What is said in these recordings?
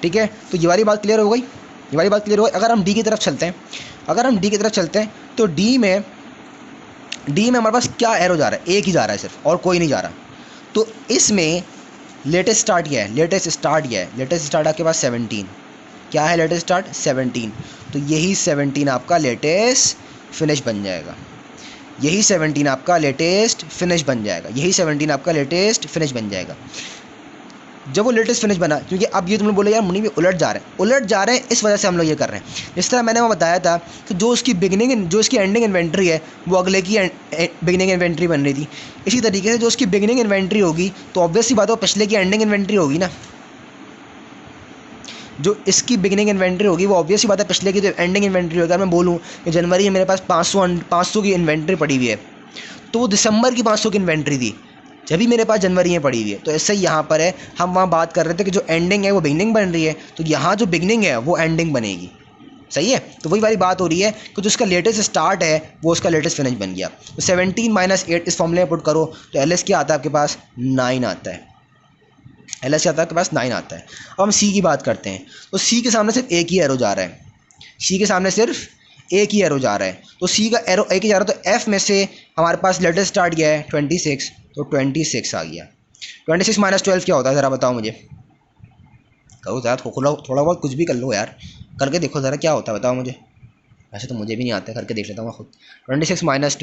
ठीक है, तो ये वाली बात क्लियर हो गई, ये वाली बात क्लियर हो गई। अगर हम डी की तरफ चलते हैं, अगर हम डी की तरफ चलते हैं तो डी में हमारे पास क्या एरो जा रहा है, एक ही जा रहा है सिर्फ, और कोई नहीं जा रहा। तो इसमें लेटेस्ट स्टार्ट क्या है, लेटेस्ट स्टार्ट क्या है, लेटेस्ट स्टार्ट आपके पास 17, क्या है लेटेस्ट स्टार्ट 17, तो यही 17 आपका लेटेस्ट फिनिश बन जाएगा, यही 17 आपका लेटेस्ट फिनिश बन जाएगा, यही 17 आपका लेटेस्ट फिनिश बन जाएगा। जब वो लेटेस्ट फिनिश बना, क्योंकि अब ये तुमने बोला यार मुनी भी उलट जा रहे हैं, इस वजह से हम लोग ये कर रहे हैं। इस तरह मैंने वो बताया था कि जो उसकी बिगिनिंग, जो उसकी एंडिंग इन्वेंट्री है वो अगले की बिगिनिंग इन्वेंट्री बन रही थी। इसी तरीके से जो उसकी बिगिनिंग इन्वेंट्री होगी तो ऑब्वियसली बात है वो पिछले की एंडिंग इन्वेंट्री होगी ना, जो इसकी बिगिनिंग इन्वेंट्री होगी वो ऑब्वियसली बात है पिछले की जो एंडिंग इन्वेंट्री होगी। अगर मैं बोलूँ कि जनवरी में मेरे पास 500 की इन्वेंट्री पड़ी हुई है, तो वो दिसंबर की 500 की इन्वेंट्री थी जब भी मेरे पास जनवरी में पड़ी हुई है। तो ऐसे ही यहाँ पर है, हम वहाँ बात कर रहे थे कि जो एंडिंग है वो बिगनिंग बन रही है, तो यहाँ जो बिगनिंग है वो एंडिंग बनेगी। सही है, तो वही वाली बात हो रही है कि जो उसका लेटेस्ट स्टार्ट है वो उसका लेटेस्ट फिनिश बन गया। तो 17 - 8 इस फॉर्मूले में पुट करो तो एल एस क्या आता है आपके पास 9 आता है, एल एस क्या आता है आपके पास 9 आता है। अब हम सी की बात करते हैं, तो सी के सामने सिर्फ एक ही एरो जा रहा है, सी के सामने सिर्फ एक ही एरो जा रहा है, तो सी का एरो एक ही जा रहा है। तो एफ में से हमारे पास लेटेस्ट स्टार्ट गया है 26, तो 26 आ गया। 26 - 12 क्या होता है ज़रा बताओ मुझे, करो ज़रा थोड़ा बहुत कुछ भी कर लो यार, करके देखो ज़रा क्या होता है बताओ मुझे। वैसे तो मुझे भी नहीं आता है, करके देख लेता हूँ मैं खुद। 26 - 12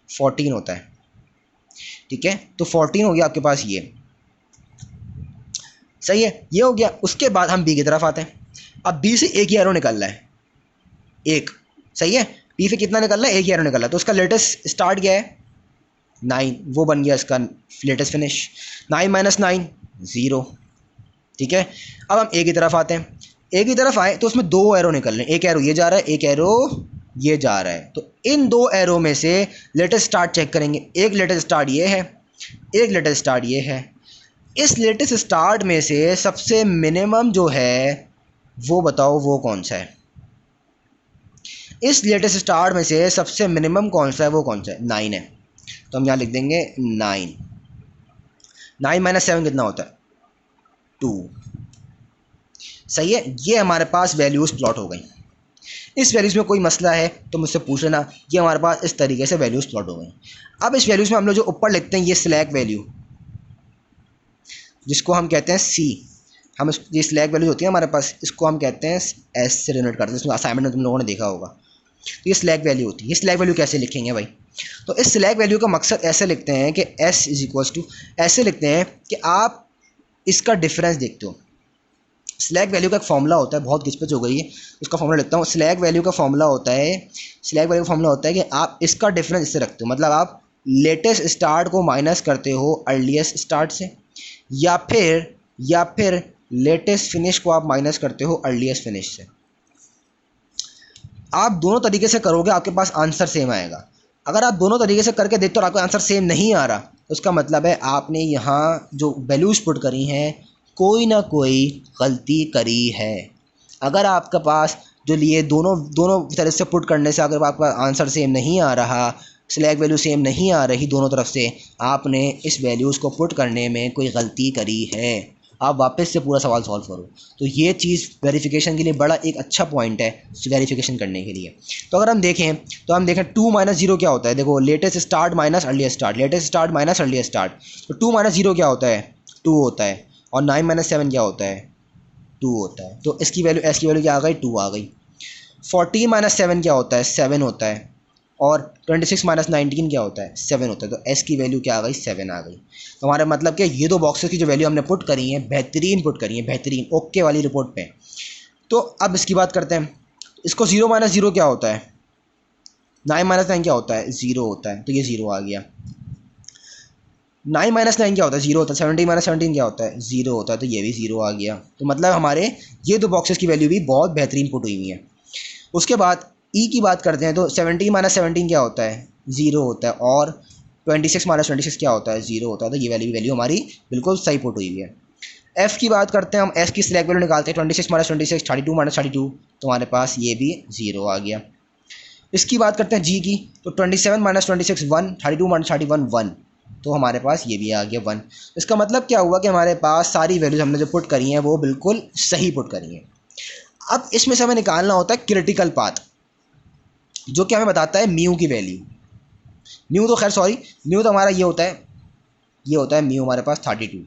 14 होता है, ठीक है, तो 14 हो गया आपके पास ये। सही है, ये हो गया। उसके बाद हम बी की तरफ आते हैं। अब बी से एक ही एरो निकल रहा है, एक, सही है, बी से कितना निकल रहा है, एक ही एरो निकल रहा है, तो उसका लेटेस्ट स्टार्ट क्या है 9, वो बन गया इसका लेटेस्ट फिनिश। 9 - 9 0, ठीक है। अब हम ए की तरफ आते हैं, ए की तरफ आए तो उसमें दो एरो निकल रहे हैं, एक एरो ये जा रहा है, एक एरो ये जा रहा है। तो इन दो एरो में से लेटेस्ट स्टार्ट चेक करेंगे, एक लेटेस्ट स्टार्ट ये है, एक लेटेस्ट स्टार्ट ये है। इस लेटेस्ट स्टार्ट में से सबसे मिनिमम जो है वो बताओ वो कौन सा है, इस लेटेस्ट स्टार्ट में से सबसे मिनिमम कौन सा है, वो कौन सा है 9 है, तो हम यहाँ लिख देंगे 9। 9 - 7 कितना होता है 2, सही है। ये हमारे पास वैल्यूज़ प्लॉट हो गई। इस वैल्यूज़ में कोई मसला है तो मुझसे पूछ लेना, ये हमारे पास इस तरीके से वैल्यूज़ प्लॉट हो गई। अब इस वैल्यूज़ में हम लोग जो ऊपर लिखते हैं ये स्लैक वैल्यू, जिसको हम कहते हैं सी, हम ये स्लैक वैल्यूज होती है हमारे पास, इसको हम कहते हैं एस से डिनोट करते हैं, इसमें असाइनमेंट में तुम लोगों ने देखा होगा। तो ये स्लैक वैल्यू होती है। ये स्लैक वैल्यू कैसे लिखेंगे भाई, तो इस स्लैक वैल्यू का मकसद ऐसे लिखते हैं कि एस इज इक्वल्स टू, ऐसे लिखते हैं कि आप इसका डिफरेंस देखते हो। स्लैक वैल्यू का एक फॉर्मूला होता है, बहुत घिचपिच हो गई है, उसका फॉर्मूला लिखता हूँ। स्लैक वैल्यू का फॉर्मूला होता है, स्लैक वैल्यू का फॉर्मूला होता है कि आप इसका डिफरेंस इससे रखते हो, मतलब आप लेटेस्ट स्टार्ट को माइनस करते हो अर्लीस्ट स्टार्ट से, या फिर लेटेस्ट फिनिश को आप माइनस करते हो अर्लीस्ट फिनिश से। आप दोनों तरीके से करोगे आपके पास आंसर सेम आएगा। अगर आप दोनों तरीके से करके देखते हो और आपका आंसर सेम नहीं आ रहा, तो उसका मतलब है आपने यहाँ जो वैल्यूज़ पुट करी हैं कोई ना कोई गलती करी है। अगर आपके पास जो लिए दोनों तरह से पुट करने से अगर आपका आंसर सेम नहीं आ रहा, स्लैक वैल्यू सेम नहीं आ रही दोनों तरफ से, आपने इस वैल्यूज़ को पुट करने में कोई गलती करी है। आप वापस से पूरा सवाल सॉल्व करो। तो ये चीज़ वेरिफिकेशन के लिए बड़ा एक अच्छा पॉइंट है वेरिफिकेशन करने के लिए। तो अगर हम देखें 2 - 0 क्या होता है, देखो latest start minus earliest start, latest start minus earliest start, तो 2 - 0 क्या होता है 2 होता है, और 9 - 7 क्या होता है 2 होता है। तो इसकी वैल्यू, एस की वैल्यू क्या आ गई 2 आ गई। 14 - 7 क्या होता है 7 होता है, और 26 - 19 क्या होता है 7 होता है। तो एस की वैल्यू क्या आ गई 7 आ गई। तो हमारा मतलब कि ये दो बॉक्सेस की जो वैल्यू हमने पुट करी है बेहतरीन पुट करी है, बेहतरीन ओके वाली रिपोर्ट पे। तो अब इसकी बात करते हैं, इसको 0 - 0 क्या होता है 9 - 9 क्या होता है 0 होता है, तो ये 0 आ गया। 9 - 9 क्या होता है 0 होता है, 17 - 17 क्या होता है 0 होता है, तो ये भी 0 आ गया। तो मतलब हमारे ये दो बॉक्सेस की वैल्यू भी बहुत बेहतरीन पुट हुई है। उसके बाद ई की बात करते हैं, तो 17 - 17 क्या होता है 0 होता है, और 26 - 26 क्या होता है 0 होता है। तो ये वैल्यू हमारी बिल्कुल सही पुट हुई है। एफ़ की बात करते हैं हम, एफ़ की स्लैक वैल्यू निकालते हैं 26 - 26, 32 - 32, तो हमारे पास ये भी 0 आ गया। इसकी बात करते हैं जी की, तो 27 - 26 1, 32 - 31 1, तो हमारे पास ये भी आ गया 1। इसका मतलब क्या हुआ कि हमारे पास सारी वैल्यूज हमने जो पुट करी हैं वो बिल्कुल सही पुट करी हैं। अब इसमें से हमें निकालना होता है क्रिटिकल पाथ, जो कि हमें बताता है म्यू की वैल्यू। म्यू तो खैर सॉरी, म्यू तो हमारा ये होता है म्यू हमारे पास 32,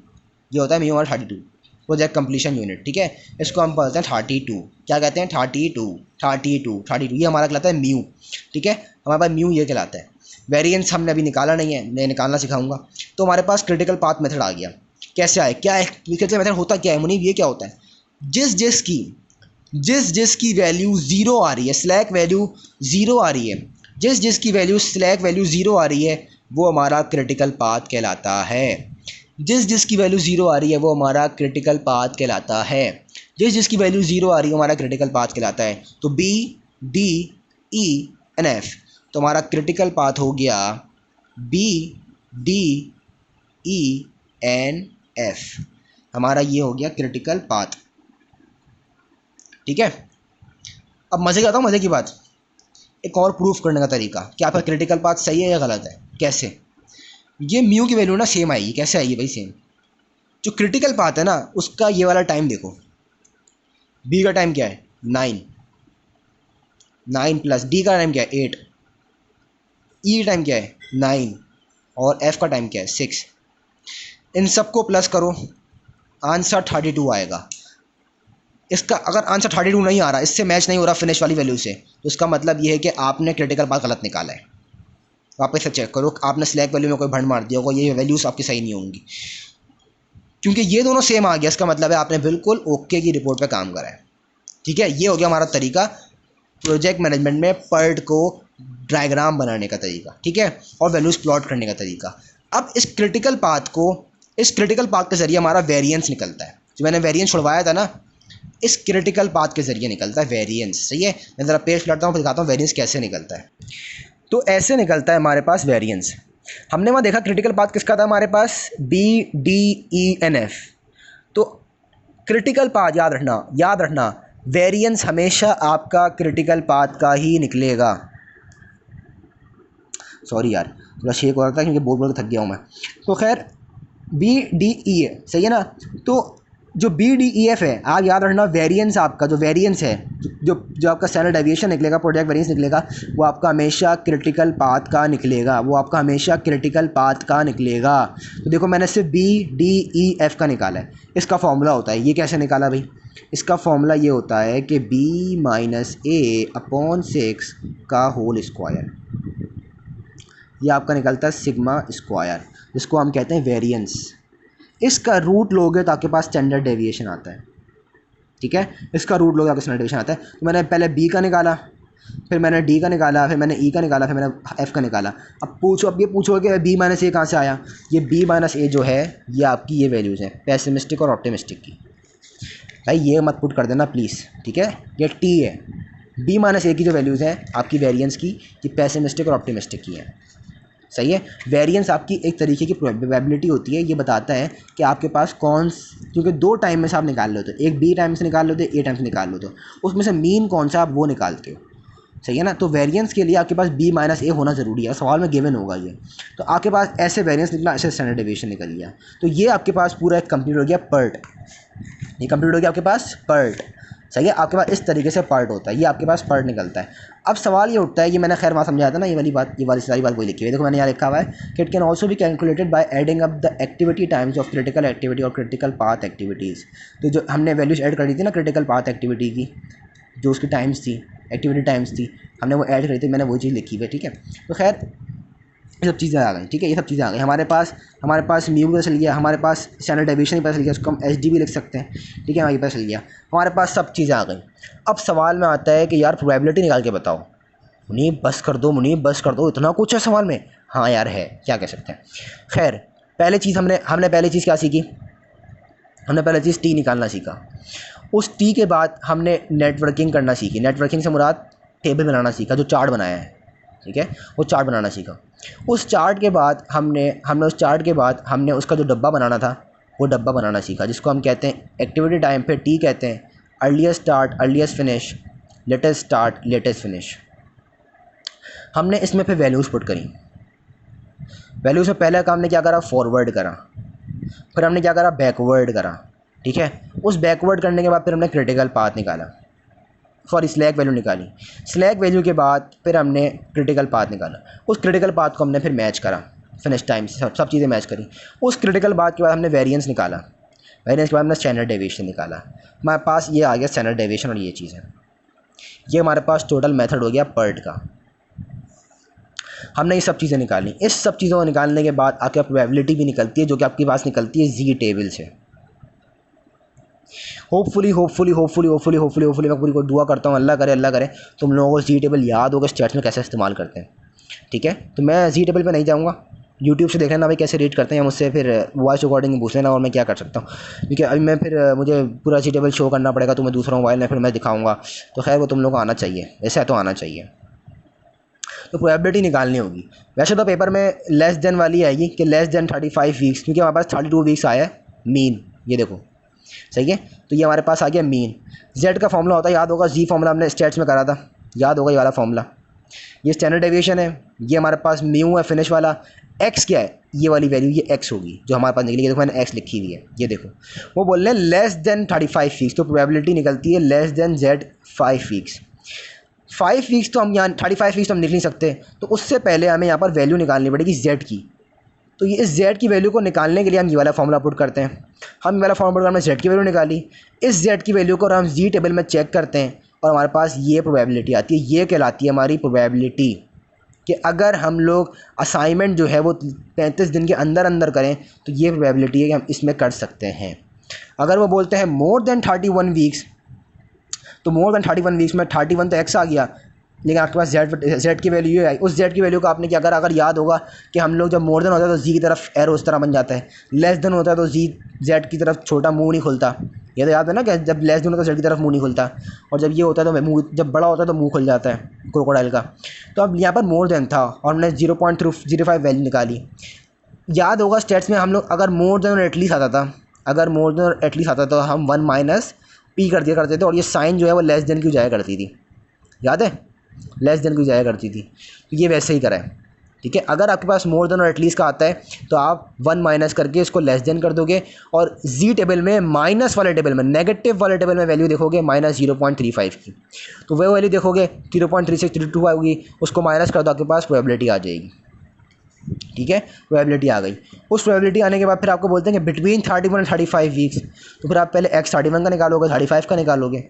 ये होता है म्यू हमारा 32 प्रोजेक्ट कंप्लीशन यूनिट। ठीक है, इसको हम बोलते हैं 32। क्या कहते हैं? 32 ये हमारा कहलाता है म्यू। ठीक है, हमारे पास म्यू ये कहलाता है। वेरिएंस हमने अभी निकाला नहीं है, मैं निकालना सिखाऊंगा। तो हमारे पास क्रिटिकल पाथ मेथड आ गया। कैसे आए? क्या है क्रिटिकल मेथड? होता क्या है मुनीब? ये क्या होता है? जिस जिसकी वैल्यू ज़ीरो आ रही है, स्लैक वैल्यू ज़ीरो आ रही है, जिस जिसकी वैल्यू स्लैक वैल्यू ज़ीरो आ रही है वो हमारा क्रिटिकल पाथ कहलाता है। जिस जिसकी वैल्यू ज़ीरो आ रही है वो हमारा क्रिटिकल पाथ कहलाता है। जिस जिसकी वैल्यू ज़ीरो आ रही है हमारा क्रिटिकल पाथ कहलाता है। तो B D E N F, तो हमारा क्रिटिकल पाथ हो गया B D E N F, हमारा ये हो गया क्रिटिकल पाथ। ठीक है, अब मज़े की आता हूँ, मज़े की बात, एक और प्रूफ करने का तरीका कि आपका क्रिटिकल पाथ सही है या गलत है। कैसे? ये म्यू की वैल्यू ना सेम आएगी। कैसे आएगी भाई? सेम। जो क्रिटिकल पाथ है ना उसका ये वाला टाइम देखो, बी का टाइम क्या है? 9 प्लस डी का टाइम क्या है? 8, ई का टाइम क्या है? 9 और एफ का टाइम क्या है? 6। इन सबको प्लस करो, आंसर 32 आएगा। इसका अगर आंसर 32 नहीं आ रहा, इससे मैच नहीं हो रहा फिनिश वाली वैल्यू से, तो इसका मतलब ये है कि आपने क्रिटिकल पाथ गलत निकाला है। वापस से चेक करो, आपने स्लैक वैल्यू में कोई भंड मार दिया होगा, ये वैल्यूज़ आपकी सही नहीं होंगी। क्योंकि ये दोनों सेम आ गया, इसका मतलब है आपने बिल्कुल ओके की रिपोर्ट पे काम करा है। ठीक है, ये हो गया हमारा तरीका प्रोजेक्ट मैनेजमेंट में पर्ट को डायग्राम बनाने का तरीका। ठीक है, और वैल्यूज़ प्लॉट करने का तरीका। अब इस क्रिटिकल पाथ के ज़रिए हमारा वेरिएंस निकलता है। जो मैंने वेरिएंस छुड़वाया था ना, इस क्रिटिकल पाथ के ज़रिए निकलता है वेरिएंस। सही है, मैं ज़रा पेज पलटता हूँ फिर दिखाता हूँ वेरिएंस कैसे निकलता है। तो ऐसे निकलता है हमारे पास वेरिएंस। हमने वहाँ देखा क्रिटिकल पाथ किसका था हमारे पास? B D E N F. तो क्रिटिकल पाथ याद रखना वेरिएंस हमेशा आपका क्रिटिकल पाथ का ही निकलेगा। सॉरी यार, थोड़ा शेक हो रहा था क्योंकि बोल के थक गया हूँ मैं। तो खैर बी डी ई है, सही है ना? तो जो बी डी ई एफ है, आप याद रखना वेरिएंस आपका जो वेरिएंस है, जो आपका स्टैंडर्ड डेविएशन निकलेगा, प्रोजेक्ट वेरिएंस निकलेगा, वो आपका हमेशा क्रिटिकल पाथ का निकलेगा। तो देखो मैंने सिर्फ बी डी ई एफ का निकाला है। इसका फॉर्मूला होता है, ये कैसे निकाला भाई? इसका फॉर्मूला ये होता है कि बी माइनस ए अपॉन 6 का होल स्क्वायर, ये आपका निकलता है सिग्मा स्क्वायर, जिसको हम कहते हैं वेरिएंस। इसका रूट लोगे तो आपके पास स्टैंडर्ड डेविएशन आता है। ठीक है, इसका रूट लोगे आपका स्टैंडर्ड डेविएशन आता है। तो मैंने पहले बी का निकाला, फिर मैंने डी का निकाला, फिर मैंने ई का निकाला, फिर मैंने एफ का निकाला। अब ये पूछो कि बी माइनस ए कहाँ से आया? ये बी माइनस ए जो है ये आपकी ये वैल्यूज़ हैं पेसिमिस्टिक और ऑप्टिमिस्टिक की। भाई ये मत पुट कर देना प्लीज़। ठीक है, ये टी है। बी माइनस ए की जो वैल्यूज़ हैं आपकी वेरिएंस की, ये पेसिमिस्टिक और ऑप्टिमिस्टिक की हैं। सही है, वेरिएंस आपकी एक तरीके की प्रोबेबिलिटी होती है। ये बताता है कि आपके पास क्योंकि 2 टाइम में से आप निकाल लो, तो एक बी टाइम से निकाल लो, तो ए टाइम से निकाल लो, तो उसमें से मीन कौन सा आप वो निकालते हो। सही है ना? तो वेरिएंस के लिए आपके पास बी माइनस ए होना ज़रूरी है, सवाल में गिवन होगा ये। तो आपके पास ऐसे वेरिएंस निकला, ऐसे स्टैंडर्ड डेविएशन निकल गया। तो ये आपके पास पूरा एक कंप्लीट हो गया पर्ट। ये कंप्लीट हो गया आपके पास पर्ट। सही है, आपके पास इस तरीके से पार्ट होता है, ये आपके पास पार्ट निकलता है। अब सवाल ये उठता है, ये मैंने खैर वहाँ समझाया था ना, ये वाली सारी बात वही लिखी हुई है। देखो मैंने यहाँ लिखा हुआ है कि it can also be calculated by adding up the activity times of critical activity और क्रिटिकल पाथ एक्टिविटीज़। तो जो हमने वैल्यूज ऐड कर दी थी ना क्रिटिकल पाथ एक्टिविटी की, जो उसकी टाइम्स थी, एक्टिविटी टाइम्स थी, हमने वो ऐड करी थी, मैंने वो चीज़ लिखी हुई है। ठीक है, तो खैर ये सब चीज़ें आ गई। ठीक है, ये सब चीज़ें आ गई हमारे पास म्यू पता चल गया, हमारे पास स्टैंडर्ड डेविएशन भी पता चल गया, उसको हम एच डी भी लिख सकते हैं। ठीक है, हमारे पता चल गया, हमारे पास सब चीज़ें आ गई। अब सवाल में आता है कि यार प्रोबेबिलिटी निकाल के बताओ। मुनीब बस कर दो, इतना कुछ है सवाल में? हाँ यार है, क्या कह सकते हैं। खैर पहले चीज़ हमने पहले चीज़ क्या सीखी? हमने पहले चीज़ टी निकालना सीखा। उस टी के बाद हमने नेटवर्किंग करना सीखी। नेटवर्किंग से मुराद टेबल बनाना सीखा, जो चार्ट बनाया है। ठीक है, वो चार्ट बनाना सीखा। उस चार्ट के बाद हमने उसका जो डब्बा बनाना था वो डब्बा बनाना सीखा, जिसको हम कहते हैं एक्टिविटी टाइम पे टी कहते हैं, earliest start earliest finish, latest start latest finish. हमने इसमें फिर वैल्यूज़ पुट करी। वैल्यूज़ में पहले काम ने क्या करा, फॉरवर्ड करा, फिर हमने क्या करा, बैकवर्ड करा, ठीक है। उस बैकवर्ड करने के बाद फिर हमने क्रिटिकल पाथ निकाला, सॉरी स्लैक वैल्यू निकाली। स्लैक वैल्यू के बाद फिर हमने क्रिटिकल पाथ निकाला। उस क्रिटिकल पाथ को हमने फिर मैच करा, फिनिश टाइम सब चीज़ें मैच करी। उस क्रिटिकल पाथ के बाद हमने वेरिएंस निकाला, वेरिएंस के बाद हमने स्टैंडर्ड डेविएशन निकाला। हमारे पास ये आ गया स्टैंडर्ड डेविएशन और ये चीज़ है। ये हमारे पास टोटल मेथड हो गया PERT का। हमने ये सब चीज़ें निकाली। इस सब चीज़ों को निकालने के बाद आपके प्रोबेबिलिटी भी निकलती है, जो कि आपके पास निकलती है जी टेबल से। होपफुली मैं पूरी को दुआ करता हूँ, अल्लाह करे तुम लोगों को जी टेबल याद होगा स्टैट्स में कैसे इस्तेमाल करते हैं, ठीक है। तो मैं जी टेबल पे नहीं जाऊँगा, यूट्यूब से देख लेना भाई कैसे रीड करते हैं, मुझसे फिर वॉइस रिकॉर्डिंग पूछ लेना और मैं क्या कर सकता हूँ, क्योंकि अभी मैं फिर मुझे पूरा जी टेबल शो करना पड़ेगा, तो मैं दूसरा मोबाइल में फिर मैं दिखाऊँगा। तो खैर वो तुम लोग को आना चाहिए, ऐसा तो आना चाहिए। तो प्रोबेबिलिटी निकालनी होगी। वैसे तो पेपर में लेस देन वाली आएगी कि लेस देन 35 वीक्स, क्योंकि हमारे पास 32 वीक्स आया है मीन, ये देखो सही है। तो ये हमारे पास आ गया मीन। जेड का फॉर्मूला होता है, याद होगा, जी फॉर्मूला हमने स्टैट्स में करा था, याद होगा ये वाला फॉर्मूला। ये स्टैंडर्ड डेविएशन है, ये हमारे पास म्यू है फिनिश वाला। एक्स क्या है, ये वाली वैल्यू ये एक्स होगी जो हमारे पास निकली है, देखो मैंने एक्स लिखी हुई है, ये देखो। वो बोल रहे हैं लेस देन 35 वीक्स, तो प्रोबेबिलिटी निकलती है less than Z 5 weeks. 5 weeks तो हम यहाँ 35 वीक्स तो हम लिख नहीं सकते, तो उससे पहले हमें यहाँ पर वैल्यू निकालनी पड़ेगी जेड की। तो ये इस जेड की वैल्यू को निकालने के लिए हम ये वाला फॉर्मूला पुट करते हैं। हम ये वाला फॉर्मूला पुट हमने जेड की वैल्यू निकाली, इस जेड की वैल्यू को हम जी टेबल में चेक करते हैं और हमारे पास ये प्रोबेबिलिटी आती है। ये कहलाती है हमारी प्रोबेबिलिटी कि अगर हम लोग असाइनमेंट जो है वो 35 दिन के अंदर अंदर करें तो ये प्रोबेबिलिटी है कि हम इसमें कर सकते हैं। अगर वो बोलते हैं मोर देन 31 वीक्स, तो मोर देन 31 वीक्स में 31 तो एक्स आ गया, लेकिन आपके पास जेड की वैल्यू ये आई। उस जेड की वैल्यू को आपने क्या करा, अगर याद होगा कि हम लोग जब मोर देन होता है तो जी की तरफ एरो उस तरह बन जाता है, लेस देन होता है तो जी जेड की तरफ छोटा मुंह नहीं खुलता। ये तो याद है ना कि जब लेस देन होता है तो जेड की तरफ मुंह नहीं खुलता, और जब ये होता है तो मुंह, जब बड़ा होता है तो मुंह खुल जाता है क्रोकोडाइल का। तो अब यहाँ पर मोर देन था और हमने 0.05 वैल्यू निकाली। याद होगा स्टेट्स में हम लोग अगर मोर देन और एटलीस्ट आता था, अगर मोर देन और एटलीस्ट आता तो हम 1 माइनस पी कर दिया करते थे, और ये साइन जो है वो लेस देन की जाया करती थी, याद है, लेस देन की जाया करती थी। तो ये वैसे ही करा है, ठीक है। अगर आपके पास मोर देन और एटलीस्ट का आता है तो आप 1 माइनस करके इसको लेस देन कर दोगे, और जी टेबल में माइनस वाले टेबल में, नेगेटिव वाले टेबल में वैल्यू देखोगे माइनस 0.35 की, तो वह वैल्यू देखोगे 0.3632 आएगी, उसको माइनस कर दो, आपके पास प्रोबेबिलिटी आ जाएगी, ठीक है। प्रोबेबिलिटी आ गई। उस प्रोबेबिलिटी आने के बाद फिर आपको बोलते हैं कि बिटवीन 31 और 35 वीक्स, तो फिर आप पहले एक्स 31 का निकालोगे, 35 का निकालोगे।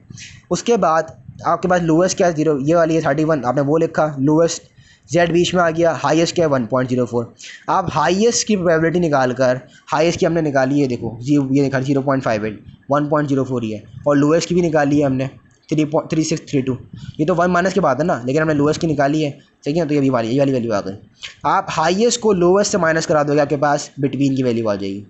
उसके बाद आपके पास लोएस्ट क्या है, 0, ये वाली है 31, आपने वो लिखा, लोएस्ट जेड बीच में आ गया, हाईएस्ट क्या है 1.04। आप हाईएस्ट की प्रोबेबिलिटी निकाल कर, हाईएस्ट की हमने निकाली है, देखो जी ये निकाली 0.58, 1.04 ही है, और लोएस्ट की भी निकाली है हमने 3632। ये तो 1 माइनस के बाद है ना, लेकिन हमने लोएस्ट की निकाली है, ठीक है। तो ये वाली वैल्यू आ गई। आप हाईएस्ट को लोएस्ट से माइनस करा दोगे, आपके पास बिटवीन की वैल्यू आ जाएगी।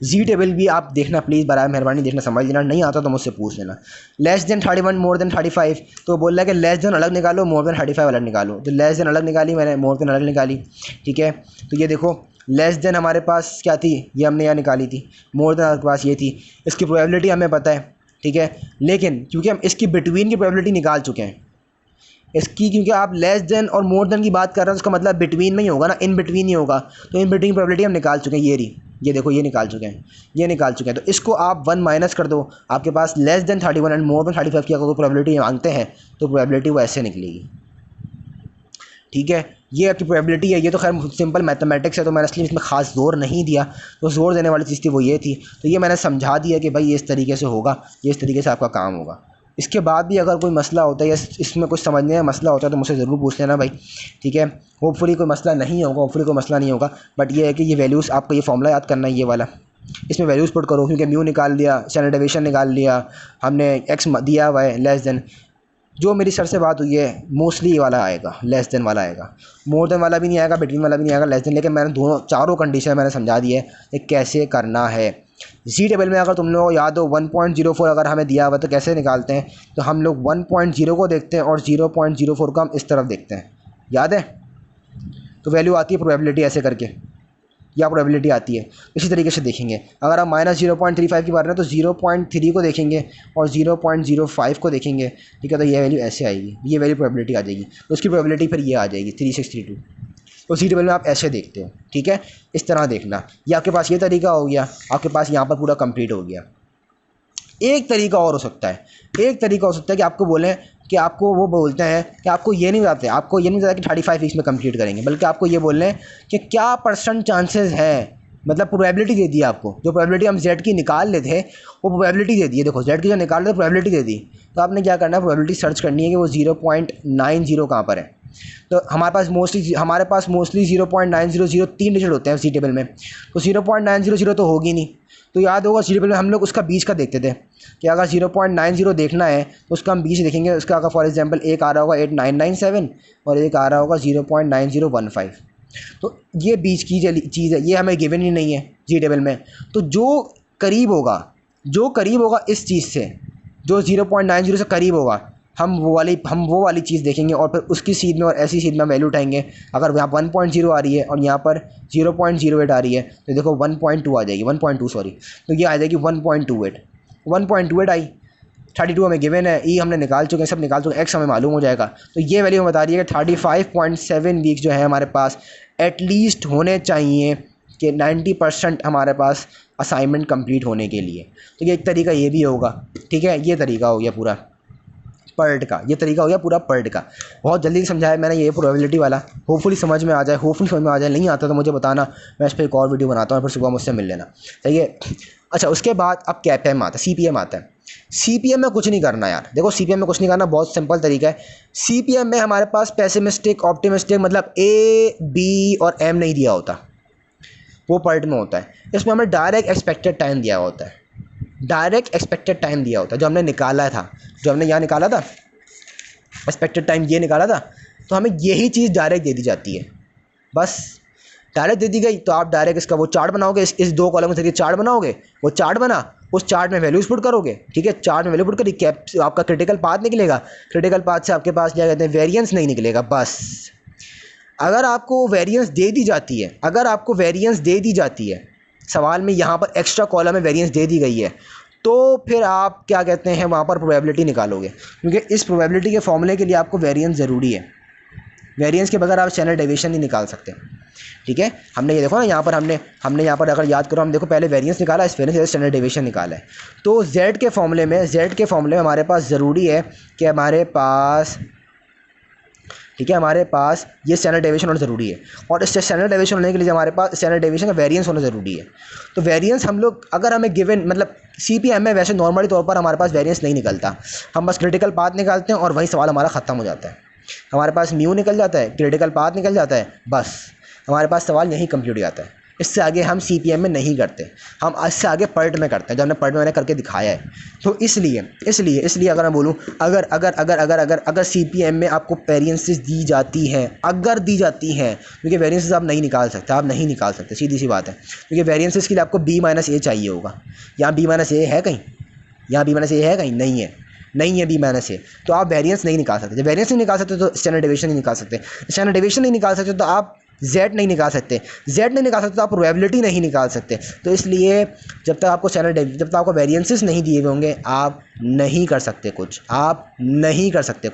जी टेबल भी आप देखना प्लीज़, बराबर मेहरबानी देखना, समझ लेना, नहीं आता तो मुझसे पूछ लेना। लेस देन 31 मोर देन 35, तो बोल रहा है कि लेस देन अलग निकालो, मोर देन 35 अलग निकालो। तो लेस देन अलग निकाली मैंने, मोर देन अलग निकाली, ठीक है। तो ये देखो लेस देन हमारे पास क्या थी, ये हमने यहाँ निकाली थी, मोर देन हमारे पास ये थी। इसकी प्रोबेबिलिटी हमें पता है, ठीक है, लेकिन क्योंकि हम इसकी बिटवीन की प्रोबेबिलिटी निकाल चुके हैं इसकी, क्योंकि आप लेस देन और मोर देन की बात कर रहे हैं, उसका मतलब बिटवीन में ही होगा ना, इन बिटवीन ही होगा। तो इन बिटवीन की प्रोबेबिलिटी हम निकाल चुके हैं, ये रही, ये देखो ये निकाल चुके हैं, ये निकाल चुके हैं। तो इसको आप 1 माइनस कर दो, आपके पास less than 31 and more than 35 की अगर प्रोबेबिलिटी मांगते हैं तो प्रोबेबिलिटी वो ऐसे निकलेगी, ठीक है। ये आपकी प्रोबेबिलिटी है। ये तो खैर सिंपल मैथमेटिक्स है, तो मैंने इसलिए इसमें खास जोर नहीं दिया, तो जोर देने वाली चीज़ थी वो ये थी। तो ये मैंने समझा दिया कि भाई ये इस तरीके से होगा, ये इस तरीके से आपका काम होगा। इसके बाद भी अगर कोई मसला होता है या इसमें कुछ समझने में मसला होता है तो मुझसे ज़रूर पूछ लेना भाई, ठीक है। होपफुली कोई मसला नहीं होगा, होपफुली कोई मसला नहीं होगा, बट ये है कि ये वैल्यूज़ आपको ये फॉर्मूला याद करना है, ये वाला, इसमें वैल्यूज़ पुट करो, क्योंकि म्यू निकाल दिया, स्टैंडर्ड डेविएशन निकाल लिया हमने, एक्स दिया हुआ है लेस देन। जो मेरी सर से बात हुई है मोस्टली ये वाला आएगा, लेस देन वाला आएगा, मोर देन वाला भी नहीं आएगा, बिटवीन वाला भी नहीं आएगा, लेस देन। लेकिन मैंने दोनों चारों कंडीशन मैंने समझा दी है कि कैसे करना है। जी टेबल में अगर तुम लोग याद हो 1.04 अगर हमें दिया हुआ तो कैसे निकालते हैं, तो हम लोग 1.0 को देखते हैं और 0.04 को हम इस तरफ देखते हैं, याद है। तो वैल्यू आती है प्रोबेबिलिटी ऐसे करके, या प्रोबेबिलिटी आती है, इसी तरीके से देखेंगे। अगर हम माइनस 0.35 की बात करें तो 0.3 को देखेंगे और 0.05 को देखेंगे, ठीक है। तो ये वैल्यू ऐसे आएगी, ये वैल्यू प्रोबेबिलिटी आ जाएगी, तो उसकी प्रोबेबिलिटी फिर ये आ जाएगी 3632। तो सी टेबल में आप ऐसे देखते हो, ठीक है, इस तरह देखना। ये आपके पास ये तरीका हो गया, आपके पास यहाँ पर पूरा कंप्लीट हो गया। एक तरीका और हो सकता है, एक तरीका हो सकता है कि आपको बोलें कि आपको वो बोलते हैं कि आपको ये नहीं बताते, आपको ये नहीं बताया कि 35 वीक्स में कंप्लीट करेंगे, बल्कि आपको ये बोल रहे हैं कि क्या % चांसेस है, मतलब प्रोबेबिलिटी दे दी आपको। जो प्रोबेबिलिटी हम जेड की निकाल लेते थे वो प्रोबेबिलिटी दे दी है, देखो जेड की जो निकाल रहे थे प्रोबेबिलिटी दे दी। तो आपने क्या करना है, प्रोबेबिलिटी सर्च करनी है कि वो 0.90 कहाँ पर है। तो हमारे पास मोस्टली 0.900 3 डिजिट होते हैं सी टेबल में, तो 0.900 तो होगी नहीं। तो याद होगा सी टेबल में हम लोग उसका बीच का देखते थे कि अगर 0.90 देखना है तो उसका हम बीच देखेंगे। उसका अगर फॉर एग्जांपल एक आ रहा होगा 8997 और एक आ रहा होगा 0.9015, तो ये बीच की चीज़ है, ये हमें गिवन ही नहीं है जी टेबल में। तो जो करीब होगा इस चीज़ से, जो 0.90 से करीब होगा, हम वो वाली चीज़ देखेंगे और फिर उसकी सीध में और ऐसी सीध में वैल्यू उठाएंगे। अगर यहाँ 1.0 आ रही है और यहाँ पर 0.08 आ रही है तो देखो 1.2 आ जाएगी, 1.2 सॉरी, तो ये आ जाएगी 1.28 आई। 32 हमें गिवन है, ई हमने निकाल चुके हैं, सब निकाल चुके हैं, एक्स हमें मालूम हो जाएगा। तो ये वैल्यू हमें बता रही है कि 35.7 वीक्स जो है हमारे पास एटलीस्ट होने चाहिए कि 90% हमारे पास असाइनमेंट कंप्लीट होने के लिए। तो ये एक तरीका ये भी होगा, ठीक है, ये तरीका हो गया पूरा पर्ट का, ये तरीका हो गया पूरा पर्ट का। बहुत जल्दी समझाया मैंने ये प्रोबेबिलिटी वाला, होपफुली समझ में आ जाए, नहीं आता तो मुझे बताना, मैं इस पर एक और वीडियो बनाता हूँ, फिर सुबह मुझसे मिल लेना, सही है। अच्छा, उसके बाद अब कैपएम आता है, CPM आता है। CPM में कुछ नहीं करना यार, देखो CPM में कुछ नहीं करना, बहुत सिंपल तरीका है। CPM में हमारे पास पेसिमिस्टिक, ऑप्टिमिस्टिक, मतलब A, B और M नहीं दिया होता, वो पर्ट में होता है। इसमें हमें डायरेक्ट एक्सपेक्टेड टाइम दिया होता है, डायरेक्ट एक्सपेक्टेड टाइम दिया होता है, जो हमने निकाला था, जो हमने यहाँ निकाला था एक्सपेक्टेड टाइम ये निकाला था, तो हमें यही चीज़ डायरेक्ट दे दी जाती है, बस डायरेक्ट दे दी गई। तो आप डायरेक्ट इसका वो चार्ट बनाओगे, इस 2 कॉलम के जरिए चार्ट बनाओगे, वो चार्ट बना, उस चार्ट में वैल्यूज पुट करोगे, ठीक है, चार्ट में वैल्यू पुट करी, कैप आपका क्रिटिकल पाथ निकलेगा, क्रिटिकल पाथ से आपके पास क्या कहते हैं, वेरिएंस नहीं निकलेगा। बस अगर आपको वेरिएंस दे दी जाती है, सवाल में यहाँ पर एक्स्ट्रा कॉलम में वेरिएंस दे दी गई है, तो फिर आप क्या कहते हैं वहाँ पर प्रोबेबिलिटी निकालोगे, क्योंकि इस प्रोबेबिलिटी के फॉर्मूले के लिए आपको वेरिएंस ज़रूरी है। वेरिएंस के बगैर आप स्टैंडर्ड डेविएशन नहीं निकाल सकते, ठीक है। हमने ये देखो ना, यहाँ पर हमने यहाँ पर अगर याद करो, हम देखो पहले वेरिएंस निकाला, इस वेरिएंस से स्टैंडर्ड डेविएशन निकाला है। तो जेड के फॉर्मूले में हमारे पास ज़रूरी है कि हमारे पास, ठीक है, हमारे पास ये स्टैंडर्ड डेविएशन होना ज़रूरी है, और इस स्टैंडर्ड डेविएशन होने के लिए हमारे पास स्टैंडर्ड डेविएशन का वेरिएंस होना ज़रूरी है। तो वेरिएंस हम लोग अगर हमें गिवन, मतलब CPM में वैसे नॉर्मली तौर पर हमारे पास वेरिएंस नहीं निकलता, हम बस क्रिटिकल पाथ निकालते हैं और वही सवाल हमारा ख़त्म हो जाता है। हमारे पास म्यू निकल जाता है, क्रिटिकल पाथ निकल जाता है, बस हमारे पास सवाल यहीं कंप्लीट हो जाता है। इससे आगे हम CPM में नहीं करते, हम इससे आगे पर्ट में करते हैं, जो हमने पर्ट में मैंने करके दिखाया है। तो इसलिए अगर मैं बोलूँ, अगर CPM में आपको वेरिएंसेस दी जाती हैं, क्योंकि वेरिएंसेस आप नहीं निकाल सकते, सीधी सी बात है, क्योंकि वेरिएंसेस के लिए आपको B-A चाहिए होगा। यहाँ B-A है कहीं, नहीं है B-A, तो आप वेरिएंस नहीं निकाल सकते। जब वेरिएंस नहीं निकाल सकते तो स्टैंडर्ड डेविएशन नहीं निकाल सकते, तो आप Z नहीं निकाल सकते, तो आप प्रोबेबिलिटी नहीं निकाल सकते। तो इसलिए जब तक आपको वेरिएंसेस नहीं दिए हुए होंगे, आप नहीं कर सकते कुछ, मैं भी बता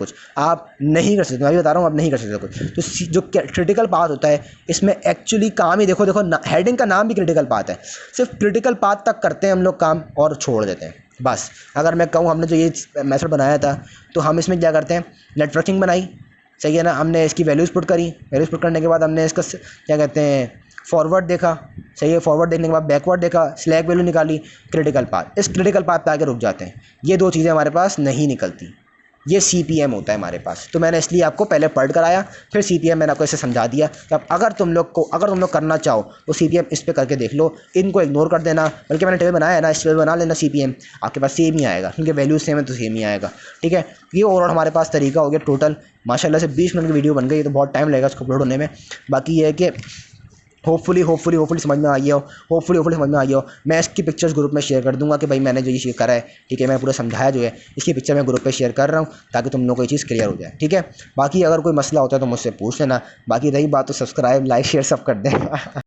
रहा हूँ, आप नहीं कर सकते कुछ। तो जो क्रिटिकल पाथ होता है, इसमें एक्चुअली काम ही देखो हेडिंग का नाम भी क्रिटिकल पाथ है, सिर्फ क्रिटिकल पाथ तक करते हैं हम लोग काम और छोड़ देते हैं बस। अगर मैं कहूँ, हमने जो ये मेथड बनाया था, तो हम इसमें क्या करते हैं, नेटवर्किंग बनाई, सही है ना, हमने इसकी वैल्यूज़ पुट करने के बाद हमने इसका क्या कहते हैं फॉरवर्ड देखा, सही है, फॉरवर्ड देखने के बाद बैकवर्ड देखा, स्लैक वैल्यू निकाली, क्रिटिकल पाथ, इस क्रिटिकल पाथ पे आके रुक जाते हैं। ये 2 चीज़ें हमारे पास नहीं निकलती, ये CPM होता है हमारे पास। तो मैंने इसलिए आपको पहले पर्ट कराया, फिर CPM मैंने आपको इसे समझा दिया कि अब अगर तुम लोग करना चाहो तो CPM इस पे करके देख लो, इनको इग्नोर कर देना, बल्कि मैंने टेबल बनाया है ना, इस टेबल बना लेना, CPM आपके पास सेम ही आएगा, क्योंकि वैल्यू सेम है तो सेम ही आएगा, ठीक है। ये ओवरऑल हमारे पास तरीका हो गया टोटल। माशाल्लाह से 20 मिनट की वीडियो बन गई, तो बहुत टाइम लगेगा इसको अपलोड होने में। बाकी ये है कि होपफुली समझ में आ गया हो। मैं इसकी पिक्चर्स ग्रुप में शेयर कर दूंगा कि भाई मैंने जो ये शेयर करा है, ठीक है, मैं पूरा समझाया जो है, इसकी पिक्चर मैं ग्रुप पे शेयर कर रहा हूँ ताकि तुम लोगों को ये चीज़ क्लियर हो जाए, ठीक है। बाकी अगर कोई मसला होता है तो मुझसे पूछ लेना। बाकी रही बात तो सब्सक्राइब, लाइक, शेयर सब कर दें।